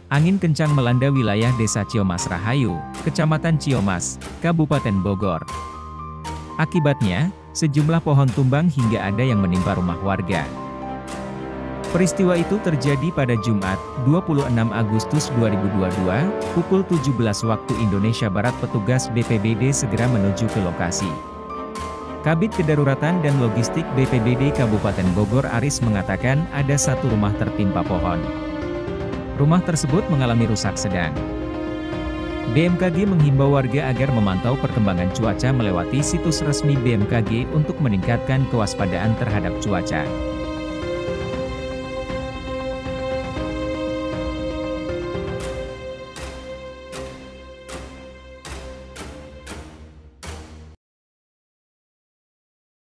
Angin kencang melanda wilayah Desa Ciomas Rahayu, Kecamatan Ciomas, Kabupaten Bogor. Akibatnya, sejumlah pohon tumbang hingga ada yang menimpa rumah warga. Peristiwa itu terjadi pada Jumat, 26 Agustus 2022, pukul 17 waktu Indonesia Barat. Petugas BPBD segera menuju ke lokasi. Kabid Kedaruratan dan Logistik BPBD Kabupaten Bogor Aris mengatakan ada satu rumah tertimpa pohon. Rumah tersebut mengalami rusak sedang. BMKG menghimbau warga agar memantau perkembangan cuaca melewati situs resmi BMKG untuk meningkatkan kewaspadaan terhadap cuaca.